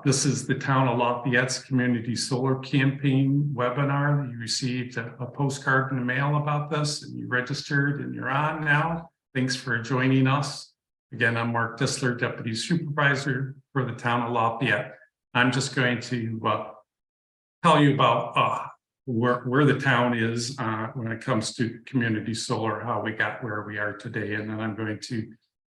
This is the Town of Lafayette's Community Solar Campaign webinar. You received a postcard in the mail about this, and you registered, and you're on now. Thanks for joining us. Again, I'm Mark Distler, Deputy Supervisor for the Town of Lafayette. I'm just going to tell you about where the town is when it comes to community solar, how we got where we are today, and then I'm going to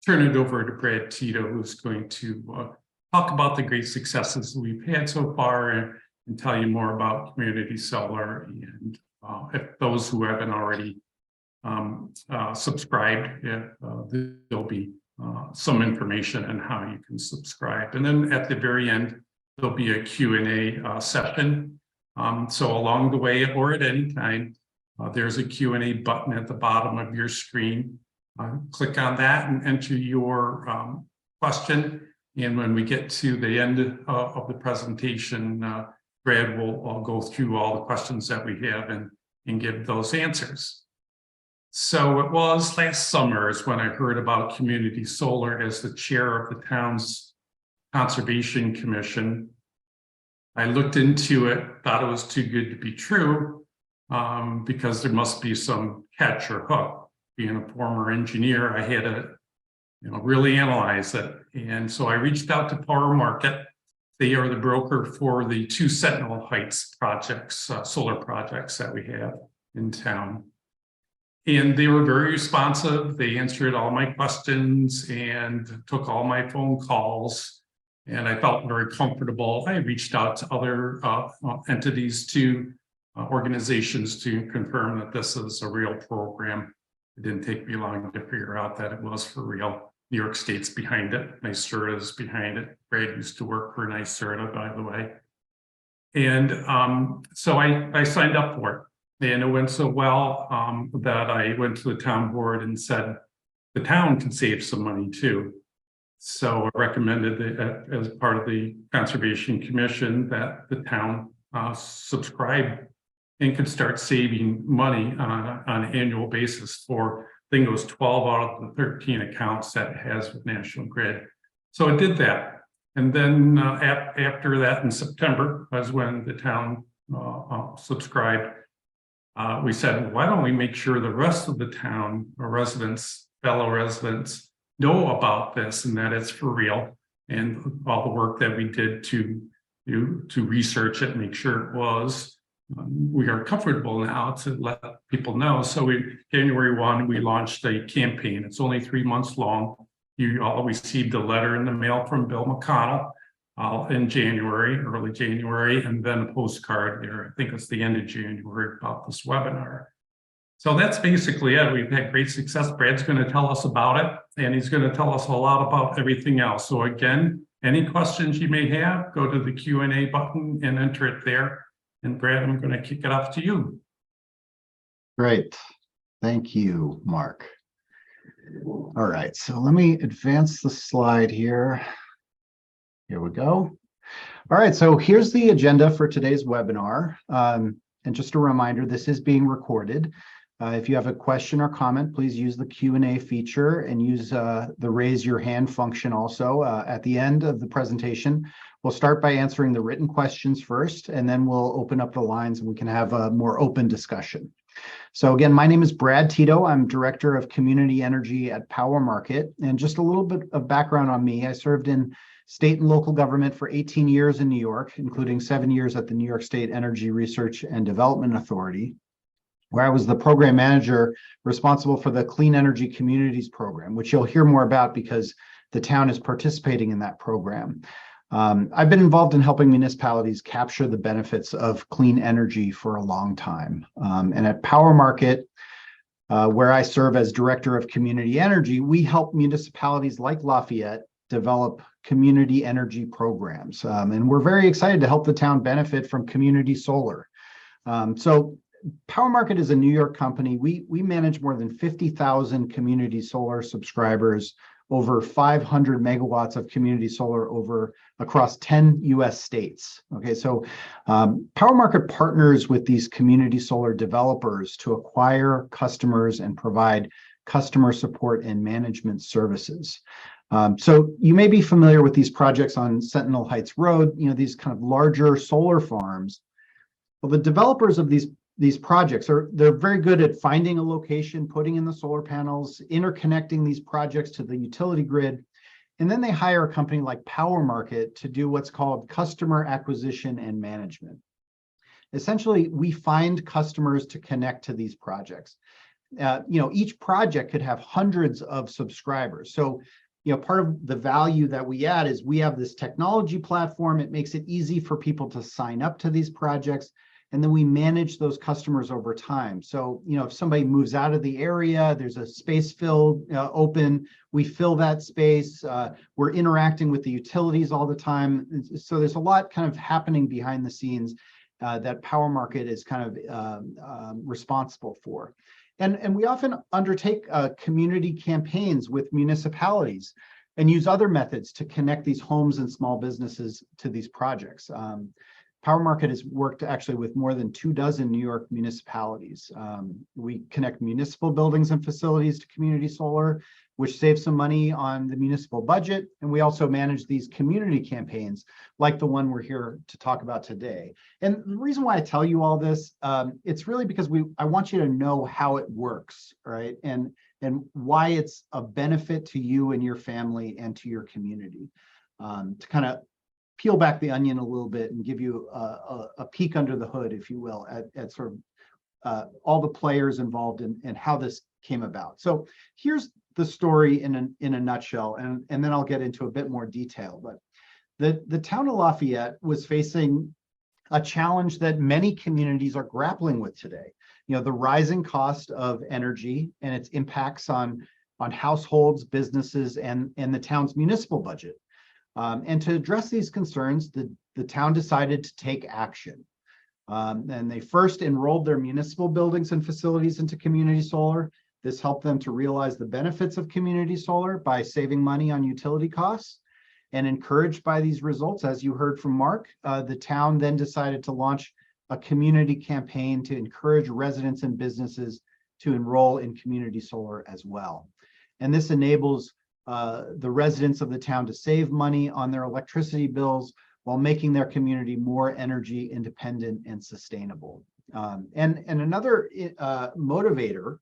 turn it over to Brad Tito, who's going to talk about the great successes we've had so far and tell you more about community solar. And if those who haven't already subscribed, there'll be some information on how you can subscribe. And then at the very end, there'll be a Q&A session. So along the way or at any time, there's a Q&A button at the bottom of your screen. Click on that and enter your question. And when we get to the end of the presentation, Brad will go through all the questions that we have and give those answers. So it was last summer is when I heard about community solar as the chair of the town's Conservation Commission. I looked into it, thought it was too good to be true, because there must be some catch or hook. Being a former engineer, I had to really analyze it. And so I reached out to PowerMarket. They are the broker for the two Sentinel Heights projects, solar projects that we have in town. And they were very responsive. They answered all my questions and took all my phone calls. And I felt very comfortable. I reached out to other entities, to organizations, to confirm that this is a real program. It didn't take me long to figure out that it was for real. New York State's behind it. NYSERDA is behind it. Brad used to work for NYSERDA, by the way. And so I signed up for it. And it went so well that I went to the town board and said, the town can save some money too. So I recommended that as part of the Conservation Commission that the town subscribe and could start saving money on an annual basis for, I think it was 12 out of the 13 accounts that it has with National Grid. So it did that. And then after that in September was when the town subscribed. We said, why don't we make sure the rest of the town, or residents, fellow residents, know about this and that it's for real, and all the work that we did to research it, make sure it was. We are comfortable now to let people know. So January 1, we launched a campaign. It's only 3 months long. You all received a letter in the mail from Bill McConnell in January, early January, and then a postcard there, I think it's the end of January, about this webinar. So that's basically it. We've had great success. Brad's going to tell us about it, and he's going to tell us a lot about everything else. So again, any questions you may have, go to the Q&A button and enter it there. And Brad, I'm going to kick it off to you. Great. Thank you, Mark. All right, so let me advance the slide here. Here we go. All right, so here's the agenda for today's webinar. And just a reminder, this is being recorded. If you have a question or comment, please use the Q&A feature and use the raise your hand function also. At the end of the presentation, we'll start by answering the written questions first, and then we'll open up the lines and we can have a more open discussion. So again, my name is Brad Tito. I'm Director of Community Energy at PowerMarket. And just a little bit of background on me. I served in state and local government for 18 years in New York, including 7 years at the New York State Energy Research and Development Authority, where I was the program manager responsible for the Clean Energy Communities program, which you'll hear more about because the town is participating in that program. I've been involved in helping municipalities capture the benefits of clean energy for a long time. And at PowerMarket, where I serve as Director of Community Energy, we help municipalities like Lafayette develop community energy programs. And we're very excited to help the town benefit from community solar. So PowerMarket is a New York company. We manage more than 50,000 community solar subscribers, over 500 megawatts of community solar across 10 US states. Okay, so PowerMarket partners with these community solar developers to acquire customers and provide customer support and management services. So you may be familiar with these projects on Sentinel Heights Road, these kind of larger solar farms. Well, the developers of these projects they're very good at finding a location, putting in the solar panels, interconnecting these projects to the utility grid. And then they hire a company like PowerMarket to do what's called customer acquisition and management. Essentially, we find customers to connect to these projects. Each project could have hundreds of subscribers. So, part of the value that we add is we have this technology platform. It makes it easy for people to sign up to these projects. And then we manage those customers over time. So, if somebody moves out of the area, there's a space filled open, we fill that space. We're interacting with the utilities all the time. So there's a lot kind of happening behind the scenes that PowerMarket is kind of responsible for. And we often undertake community campaigns with municipalities and use other methods to connect these homes and small businesses to these projects. PowerMarket has worked actually with more than 24 New York municipalities. We connect municipal buildings and facilities to community solar, which saves some money on the municipal budget. And we also manage these community campaigns like the one we're here to talk about today. And the reason why I tell you all this, it's really because I want you to know how it works, right? And why it's a benefit to you and your family and to your community. To kind of peel back the onion a little bit and give you a peek under the hood, if you will, at sort of all the players involved and how this came about. So here's the story in a nutshell, and then I'll get into a bit more detail. But the town of Lafayette was facing a challenge that many communities are grappling with today. The rising cost of energy and its impacts on households, businesses, and the town's municipal budget. And to address these concerns, the town decided to take action. And they first enrolled their municipal buildings and facilities into community solar. This helped them to realize the benefits of community solar by saving money on utility costs. And encouraged by these results, as you heard from Mark, the town then decided to launch a community campaign to encourage residents and businesses to enroll in community solar as well. And this enables the residents of the town to save money on their electricity bills while making their community more energy independent and sustainable. And another motivator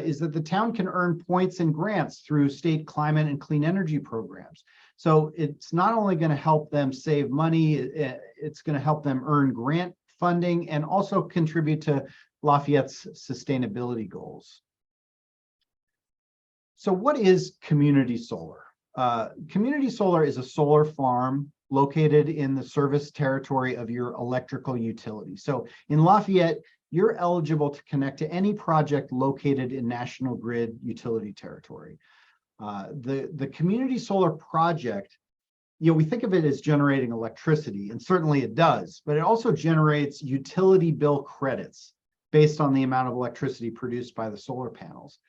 is that the town can earn points and grants through state climate and clean energy programs. So it's not only going to help them save money, it's going to help them earn grant funding and also contribute to Lafayette's sustainability goals. So what is community solar? Community solar is a solar farm located in the service territory of your electrical utility. So in Lafayette, you're eligible to connect to any project located in National Grid utility territory. The community solar project, we think of it as generating electricity, and certainly it does, but it also generates utility bill credits based on the amount of electricity produced by the solar panels.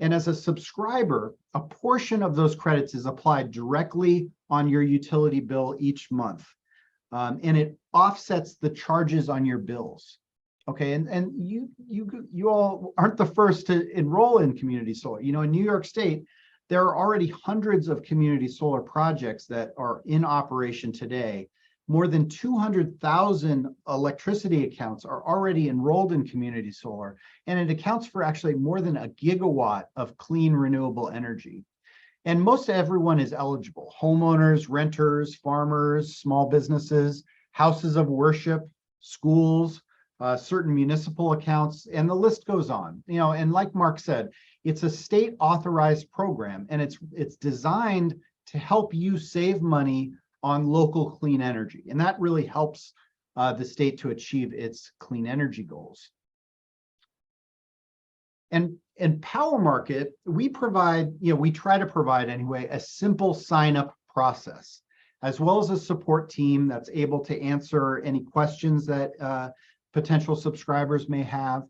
And as a subscriber, a portion of those credits is applied directly on your utility bill each month. And it offsets the charges on your bills. Okay, and you all aren't the first to enroll in community solar. In New York State, there are already hundreds of community solar projects that are in operation today. More than 200,000 electricity accounts are already enrolled in community solar, and it accounts for actually more than a gigawatt of clean renewable energy. And most everyone is eligible: homeowners, renters, farmers, small businesses, houses of worship, schools, certain municipal accounts, and the list goes on. And like Mark said, it's a state authorized program, and it's designed to help you save money on local clean energy. And that really helps the state to achieve its clean energy goals. And in PowerMarket, we provide, we try to provide anyway, a simple sign-up process, as well as a support team that's able to answer any questions that potential subscribers may have.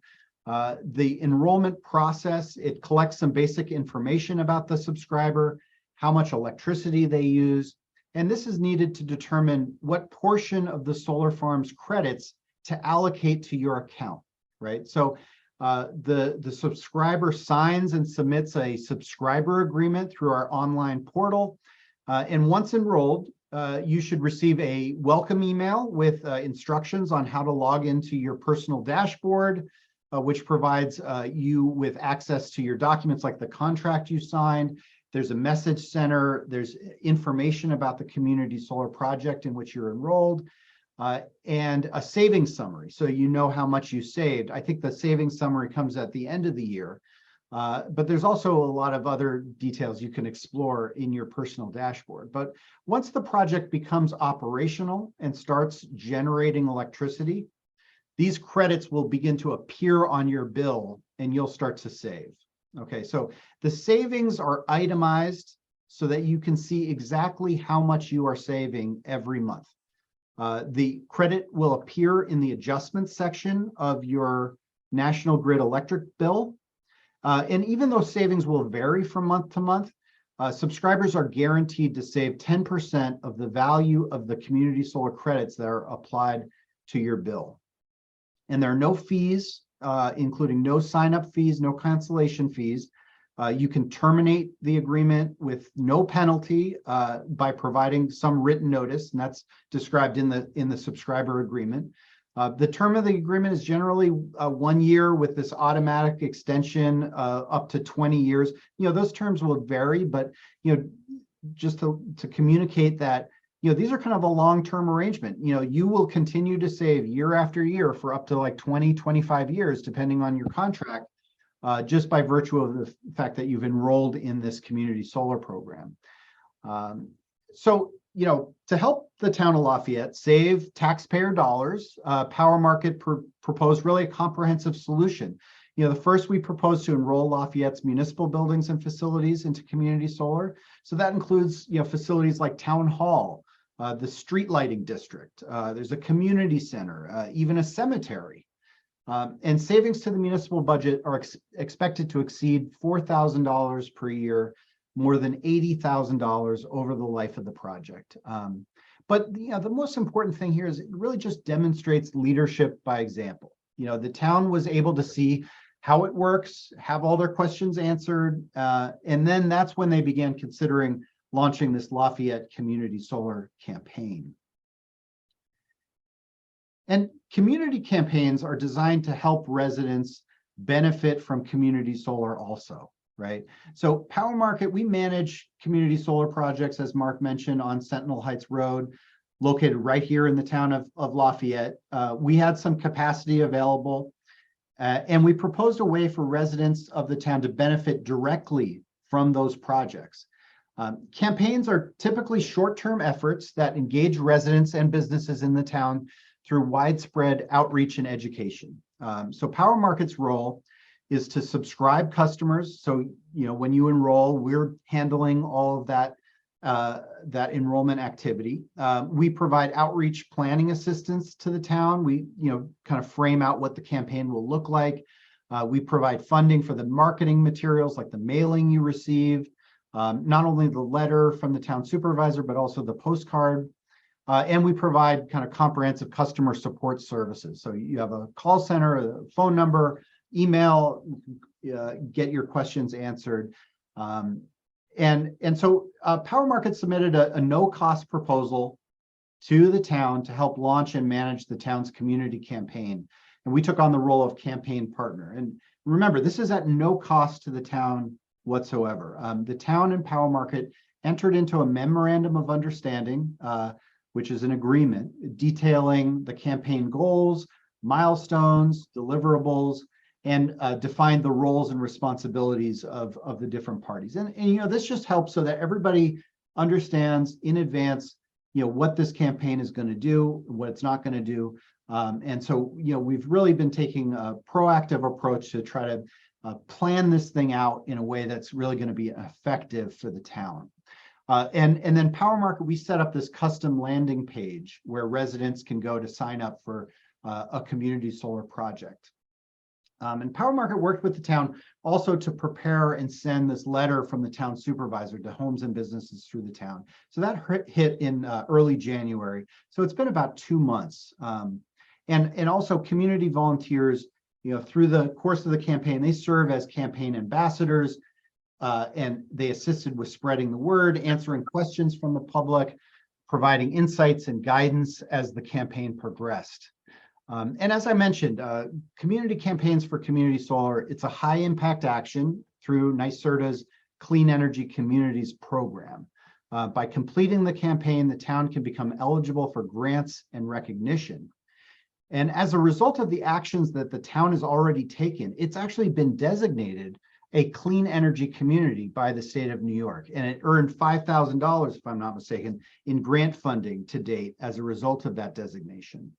The enrollment process, it collects some basic information about the subscriber, how much electricity they use, and this is needed to determine what portion of the solar farm's credits to allocate to your account, right? So The subscriber signs and submits a subscriber agreement through our online portal. And once enrolled, you should receive a welcome email with instructions on how to log into your personal dashboard, which provides you with access to your documents like the contract you signed. There's a message center. There's information about the community solar project in which you're enrolled, and a savings summary, so you know how much you saved. I think the savings summary comes at the end of the year, but there's also a lot of other details you can explore in your personal dashboard. But once the project becomes operational and starts generating electricity, these credits will begin to appear on your bill and you'll start to save. Okay, so the savings are itemized so that you can see exactly how much you are saving every month. The credit will appear in the adjustments section of your National Grid electric bill. And even though savings will vary from month to month, subscribers are guaranteed to save 10% of the value of the community solar credits that are applied to your bill. And there are no fees, including no sign-up fees, no cancellation fees. You can terminate the agreement with no penalty by providing some written notice, and that's described in the subscriber agreement. The term of the agreement is generally 1 year with this automatic extension up to 20 years. Those terms will vary, but just to communicate that these are kind of a long-term arrangement. You will continue to save year after year for up to like 20, 25 years, depending on your contract, just by virtue of the fact that you've enrolled in this community solar program. So, to help the town of Lafayette save taxpayer dollars, PowerMarket proposed really a comprehensive solution. The first, we proposed to enroll Lafayette's municipal buildings and facilities into community solar. So that includes, facilities like Town Hall, the street lighting district. There's a community center, even a cemetery. And savings to the municipal budget are expected to exceed $4,000 per year, more than $80,000 over the life of the project. But the most important thing here is it really just demonstrates leadership by example. The town was able to see how it works, have all their questions answered, and then that's when they began considering launching this Lafayette Community Solar campaign. And community campaigns are designed to help residents benefit from community solar also, right? So PowerMarket, we manage community solar projects, as Mark mentioned, on Sentinel Heights Road, located right here in the town of Lafayette. We had some capacity available, and we proposed a way for residents of the town to benefit directly from those projects. Campaigns are typically short-term efforts that engage residents and businesses in the town through widespread outreach and education. So PowerMarket's role is to subscribe customers. So, when you enroll, we're handling all of that, that enrollment activity. We provide outreach planning assistance to the town. We, kind of frame out what the campaign will look like. We provide funding for the marketing materials like the mailing you receive, not only the letter from the town supervisor, but also the postcard. And we provide kind of comprehensive customer support services. So you have a call center, a phone number, email, get your questions answered. And so PowerMarket submitted a no-cost proposal to the town to help launch and manage the town's community campaign. And we took on the role of campaign partner. And remember, this is at no cost to the town whatsoever. The town and PowerMarket entered into a memorandum of understanding, which is an agreement detailing the campaign goals, milestones, deliverables, and define the roles and responsibilities of the different parties. And this just helps so that everybody understands in advance, what this campaign is going to do, what it's not going to do. And so, we've really been taking a proactive approach to try to plan this thing out in a way that's really going to be effective for the town. And then PowerMarket, we set up this custom landing page where residents can go to sign up for a community solar project. And PowerMarket worked with the town also to prepare and send this letter from the town supervisor to homes and businesses through the town. So that hit in early January. So it's been about 2 months. And also community volunteers through the course of the campaign, they serve as campaign ambassadors, and they assisted with spreading the word, answering questions from the public, providing insights and guidance as the campaign progressed. And as I mentioned, community campaigns for community solar, it's a high impact action through NYSERDA's Clean Energy Communities program. By completing the campaign, the town can become eligible for grants and recognition. And as a result of the actions that the town has already taken, it's actually been designated a clean energy community by the state of New York. And it earned $5,000, if I'm not mistaken, in grant funding to date as a result of that designation.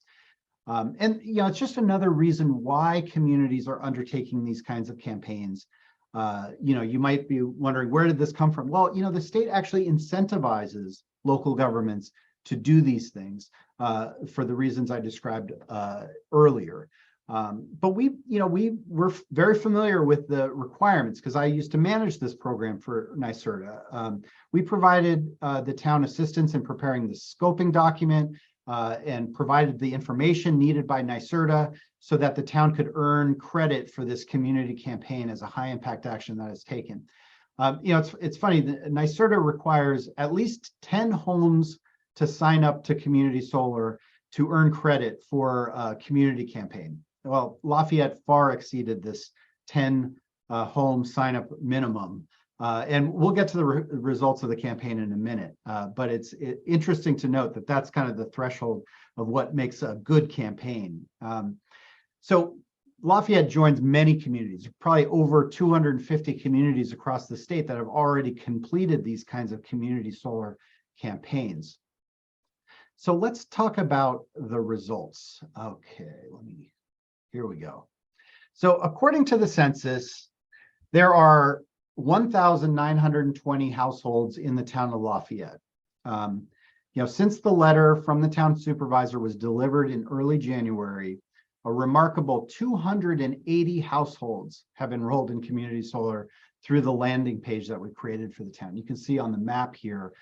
And it's just another reason why communities are undertaking these kinds of campaigns. You might be wondering, where did this come from? Well, the state actually incentivizes local governments to do these things for the reasons I described earlier. But we're very familiar with the requirements because I used to manage this program for NYSERDA. We provided the town assistance in preparing the scoping document and provided the information needed by NYSERDA so that the town could earn credit for this community campaign as a high impact action that is taken. It's funny, NYSERDA requires at least 10 homes to sign up to community solar to earn credit for a community campaign. Well, Lafayette far exceeded this 10 home sign up minimum. And we'll get to the results of the campaign in a minute. But it's interesting to note that that's kind of the threshold of what makes a good campaign. So Lafayette joins many communities, probably over 250 communities across the state that have already completed these kinds of community solar campaigns. So let's talk about the results. Okay, here we go. So according to the census, there are 1,920 households in the town of Lafayette. Since the letter from the town supervisor was delivered in early January, a remarkable 280 households have enrolled in community solar through the landing page that we created for the town. You can see on the map here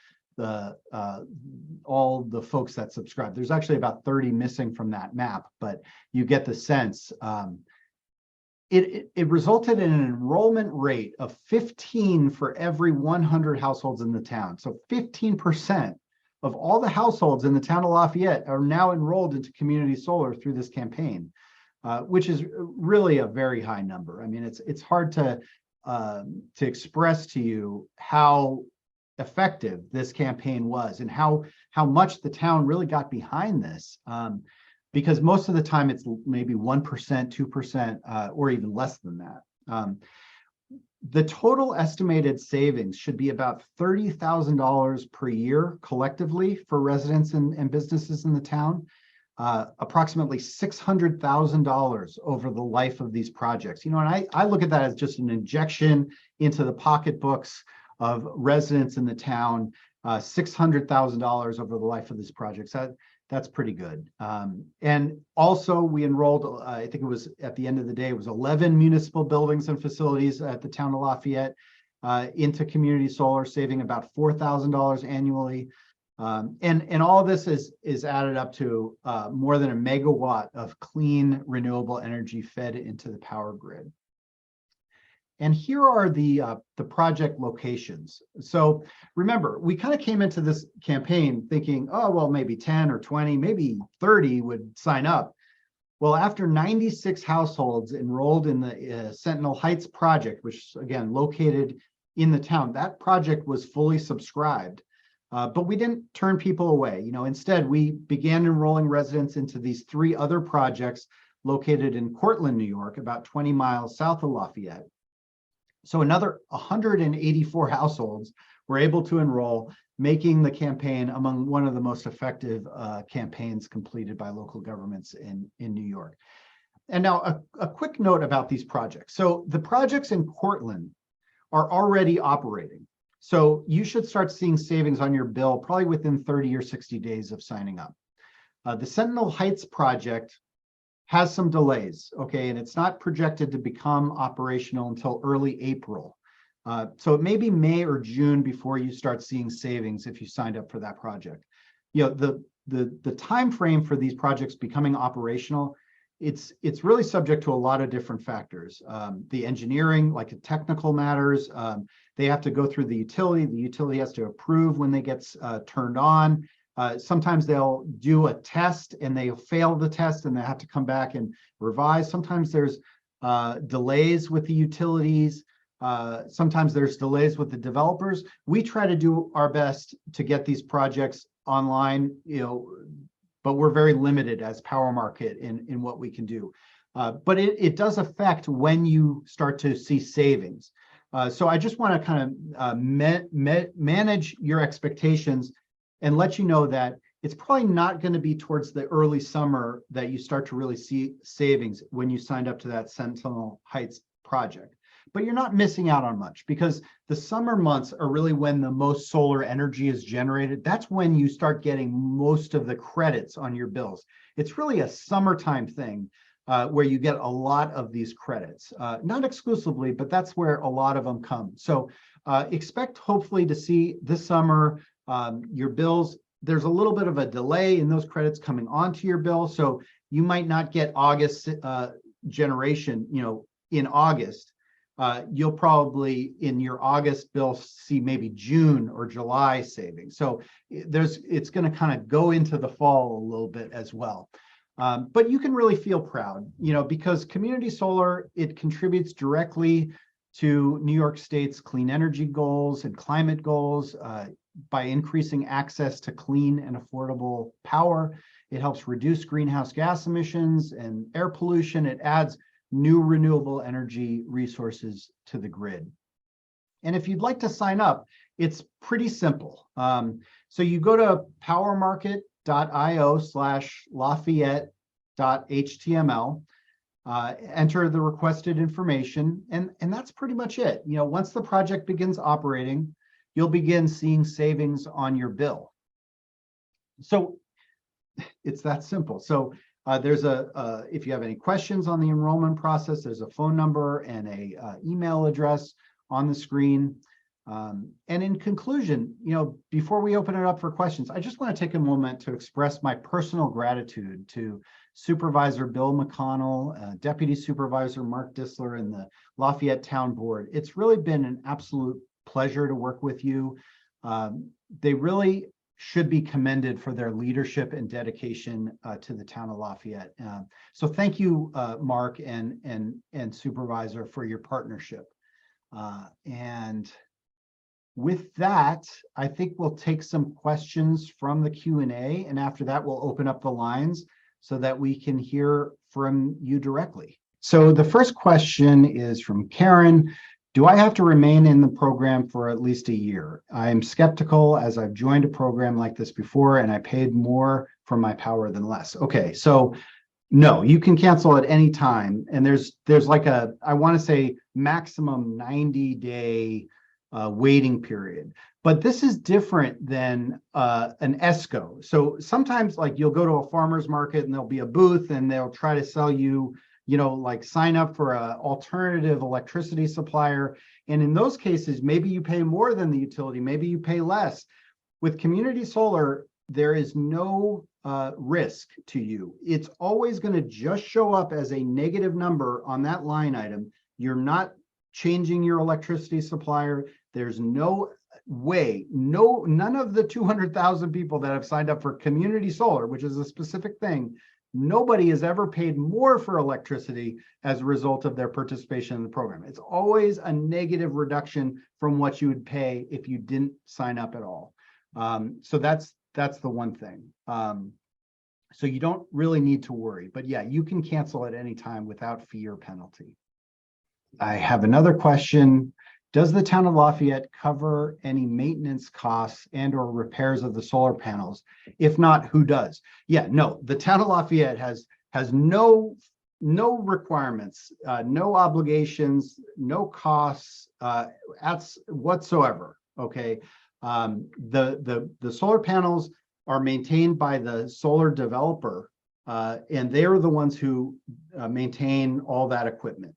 all the folks that subscribe. There's actually about 30 missing from that map, but you get the sense. It resulted in an enrollment rate of 15 for every 100 households in the town. So 15% of all the households in the town of Lafayette are now enrolled into community solar through this campaign, which is really a very high number. I mean, it's hard to express to you how effective this campaign was and how much the town really got behind this. Because most of the time it's maybe 1%, 2%, or even less than that. The total estimated savings should be about $30,000 per year collectively for residents and businesses in the town, approximately $600,000 over the life of these projects. And I look at that as just an injection into the pocketbooks of residents in the town, $600,000 over the life of these projects. That's pretty good. And also we enrolled, I think it was at the end of the day, it was 11 municipal buildings and facilities at the town of Lafayette into community solar, saving about $4,000 annually. And all of this is added up to more than a megawatt of clean renewable energy fed into the power grid. And here are the project locations. So remember, we kind of came into this campaign thinking, oh, well, maybe 10 or 20, maybe 30 would sign up. Well, after 96 households enrolled in the Sentinel Heights project, which is, again, located in the town, that project was fully subscribed. But we didn't turn people away. Instead, we began enrolling residents into these 3 other projects located in Cortland, New York, about 20 miles south of Lafayette. So another 184 households were able to enroll, making the campaign among one of the most effective campaigns completed by local governments in New York. And now a quick note about these projects. So the projects in Cortland are already operating. So you should start seeing savings on your bill probably within 30 or 60 days of signing up. The Sentinel Heights project has some delays, okay, and it's not projected to become operational until early April. So it may be May or June before you start seeing savings if you signed up for that project. The time frame for these projects becoming operational it's really subject to a lot of different factors. The engineering, like the technical matters, they have to go through the utility. The utility has to approve when they get turned on. Sometimes they'll do a test and they'll fail the test and they have to come back and revise. Sometimes there's delays with the utilities. Sometimes there's delays with the developers. We try to do our best to get these projects online, but we're very limited as PowerMarket in what we can do. But it does affect when you start to see savings. So I just want to kind of manage your expectations and let you know that it's probably not going to be towards the early summer that you start to really see savings when you signed up to that Sentinel Heights project. But you're not missing out on much, because the summer months are really when the most solar energy is generated. That's when you start getting most of the credits on your bills. It's really a summertime thing where you get a lot of these credits. Not exclusively, but that's where a lot of them come. So expect hopefully to see this summer your bills. There's a little bit of a delay in those credits coming onto your bill. So you might not get August generation, in August. You'll probably in your August bill see maybe June or July savings. So it's going to kind of go into the fall a little bit as well. But you can really feel proud, because community solar, it contributes directly to New York State's clean energy goals and climate goals by increasing access to clean and affordable power. It helps reduce greenhouse gas emissions and air pollution. It adds new renewable energy resources to the grid. And if you'd like to sign up, it's pretty simple. So you go to powermarket.io/Lafayette.html, enter the requested information, and that's pretty much it. Once the project begins operating, you'll begin seeing savings on your bill. So it's that simple. So there's if you have any questions on the enrollment process, there's a phone number and a email address on the screen. And in conclusion, before we open it up for questions, I just want to take a moment to express my personal gratitude to Supervisor Bill McConnell, Deputy Supervisor Mark Distler, and the Lafayette Town Board. It's really been an absolute pleasure to work with you. They really should be commended for their leadership and dedication to the town of Lafayette. So thank you, Mark and Supervisor, for your partnership. And with that, I think we'll take some questions from the Q&A, and after that, we'll open up the lines so that we can hear from you directly. So the first question is from Karen. Do I have to remain in the program for at least a year? I am skeptical, as I've joined a program like this before and I paid more for my power than less. Okay, so no, you can cancel at any time. And there's like I want to say maximum 90-day waiting period. But this is different than an ESCO. So sometimes like you'll go to a farmer's market and there'll be a booth and they'll try to sell you, like sign up for an alternative electricity supplier. And in those cases, maybe you pay more than the utility, maybe you pay less. With community solar, there is no risk to you. It's always going to just show up as a negative number on that line item. You're not changing your electricity supplier. There's no way, none of the 200,000 people that have signed up for community solar, which is a specific thing, nobody has ever paid more for electricity as a result of their participation in the program. It's always a negative reduction from what you would pay if you didn't sign up at all. So that's the one thing. So you don't really need to worry, but yeah, you can cancel at any time without fee or penalty. I have another question. Does the town of Lafayette cover any maintenance costs and or repairs of the solar panels? If not, who does? Yeah, no, the town of Lafayette has no requirements, no obligations, no costs whatsoever. Okay. The solar panels are maintained by the solar developer, and they're the ones who maintain all that equipment.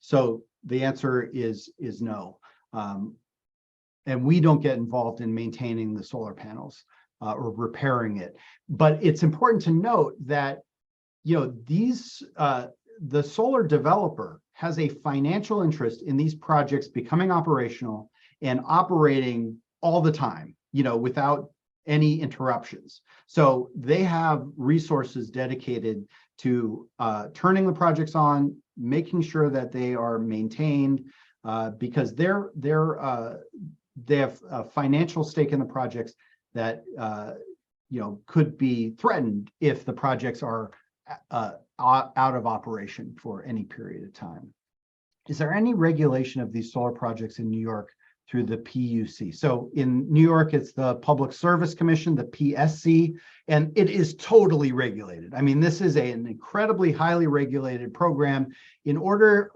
So the answer is no. And we don't get involved in maintaining the solar panels or repairing it. But it's important to note that the solar developer has a financial interest in these projects becoming operational and operating all the time, without any interruptions. So they have resources dedicated to turning the projects on, making sure that they are maintained, because they have a financial stake in the projects that could be threatened if the projects are out of operation for any period of time. Is there any regulation of these solar projects in New York through the PUC? So in New York, it's the Public Service Commission, the PSC, and it is totally regulated. I mean, this is an incredibly highly regulated program. In order,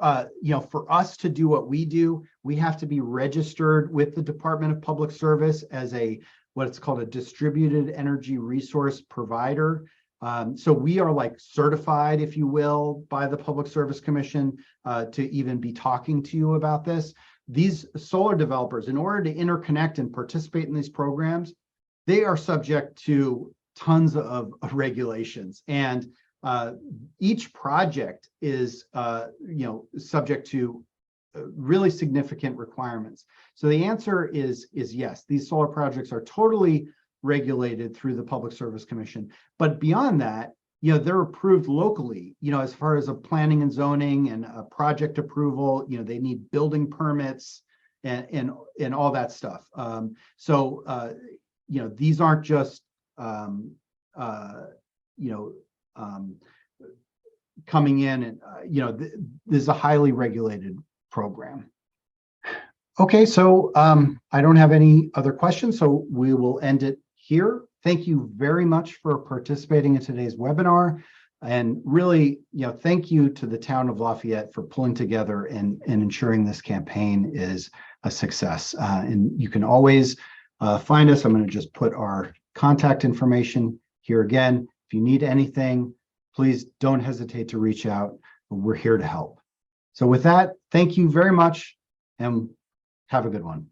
for us to do what we do, we have to be registered with the Department of Public Service as what's called a distributed energy resource provider. So we are like certified, if you will, by the Public Service Commission to even be talking to you about this. These solar developers, in order to interconnect and participate in these programs, they are subject to tons of regulations. And each project is, subject to really significant requirements. So the answer is yes, these solar projects are totally regulated through the Public Service Commission. But beyond that, they're approved locally, as far as a planning and zoning and a project approval, they need building permits and all that stuff. These aren't just, coming in and, this is a highly regulated program. Okay, so I don't have any other questions, so we will end it here. Thank you very much for participating in today's webinar. And really, thank you to the Town of Lafayette for pulling together and ensuring this campaign is a success. And you can always find us. I'm going to just put our contact information here again. If you need anything, please don't hesitate to reach out. We're here to help. So with that, thank you very much and have a good one.